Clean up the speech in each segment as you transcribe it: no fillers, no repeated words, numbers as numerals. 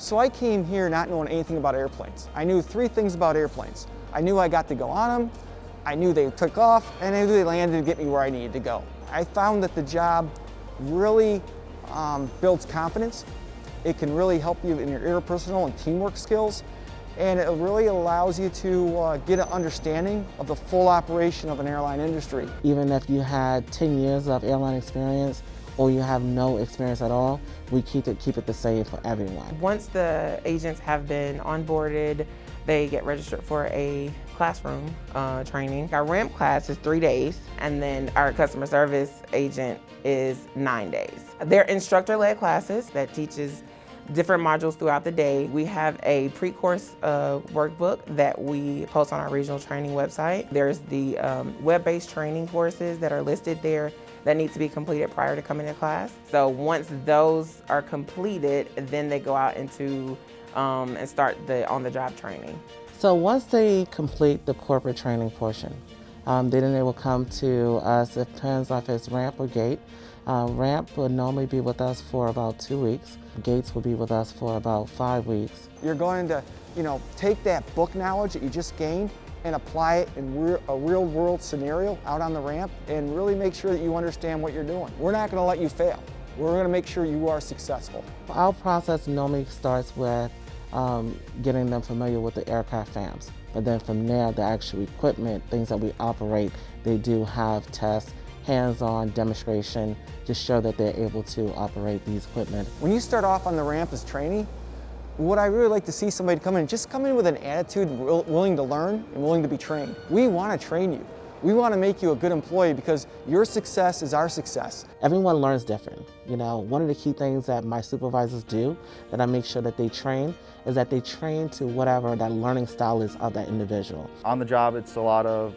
So I came here not knowing anything about airplanes. I knew 3 things about airplanes. I knew I got to go on them, I knew they took off, and I knew they landed to get me where I needed to go. I found that the job really builds confidence. It can really help you in your interpersonal and teamwork skills, and it really allows you to get an understanding of the full operation of an airline industry. Even if you had 10 years of airline experience or you have no experience at all, we keep it the same for everyone. Once the agents have been onboarded, they get registered for a classroom training. Our ramp class is 3 days, and then our customer service agent is 9 days. They're instructor-led classes that teaches different modules throughout the day. We have a pre-course workbook that we post on our regional training website. There's the web-based training courses that are listed there that need to be completed prior to coming to class. So once those are completed, then they go out into and start the on-the-job training. So once they complete the corporate training portion, then they will come to us. It depends if it's ramp or gate. Ramp will normally be with us for about 2 weeks. Gates will be with us for about 5 weeks. You're going to, take that book knowledge that you just gained and apply it in a real world scenario out on the ramp and really make sure that you understand what you're doing. We're not going to let you fail. We're going to make sure you are successful. Our process normally starts with getting them familiar with the aircraft FAMs. But then from there, the actual equipment, things that we operate, they do have tests, hands-on demonstration to show that they're able to operate these equipment. When you start off on the ramp as trainee, what I really like to see somebody come in with an attitude willing to learn and willing to be trained. We want to train you. We want to make you a good employee because your success is our success. Everyone learns different. One of the key things that my supervisors do that I make sure that they train is that they train to whatever that learning style is of that individual. On the job, it's a lot of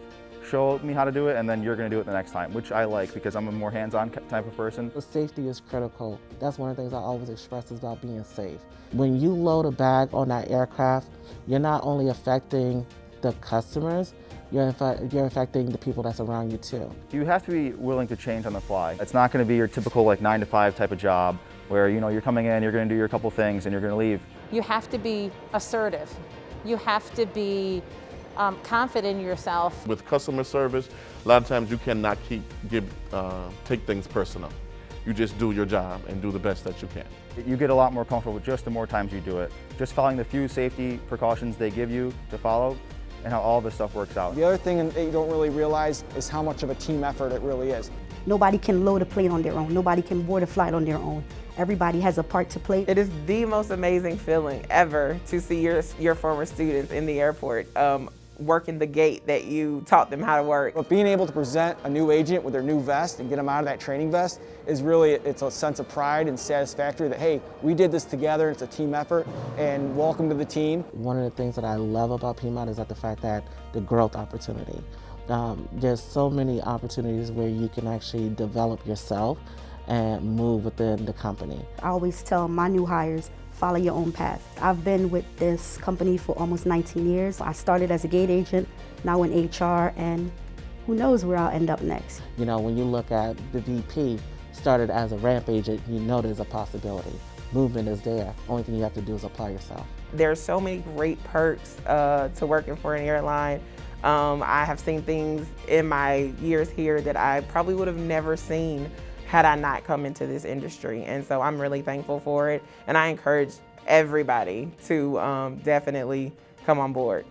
show me how to do it and then you're going to do it the next time, which I like because I'm a more hands-on type of person. The safety is critical. That's one of the things I always express is about being safe. When you load a bag on that aircraft, you're not only affecting the customers, you're affecting the people that's around you too. You have to be willing to change on the fly. It's not going to be your typical 9 to 5 type of job where you're coming in, you're going to do your couple things and you're going to leave. You have to be assertive. You have to be confident in yourself. With customer service, a lot of times you cannot take things personal. You just do your job and do the best that you can. You get a lot more comfortable just the more times you do it. Just following the few safety precautions they give you to follow and how all this stuff works out. The other thing that you don't really realize is how much of a team effort it really is. Nobody can load a plane on their own. Nobody can board a flight on their own. Everybody has a part to play. It is the most amazing feeling ever to see your former students in the airport working the gate that you taught them how to work. But being able to present a new agent with their new vest and get them out of that training vest is really, it's a sense of pride and satisfactory that, hey, we did this together, it's a team effort, and welcome to the team. One of the things that I love about Piedmont is the fact that the growth opportunity. There's so many opportunities where you can actually develop yourself and move within the company. I always tell my new hires, follow your own path. I've been with this company for almost 19 years. I started as a gate agent, now in HR, and who knows where I'll end up next. When you look at the VP, started as a ramp agent, there's a possibility. Movement is there. Only thing you have to do is apply yourself. There's so many great perks to working for an airline. I have seen things in my years here that I probably would have never seen had I not come into this industry. And so I'm really thankful for it. And I encourage everybody to definitely come on board.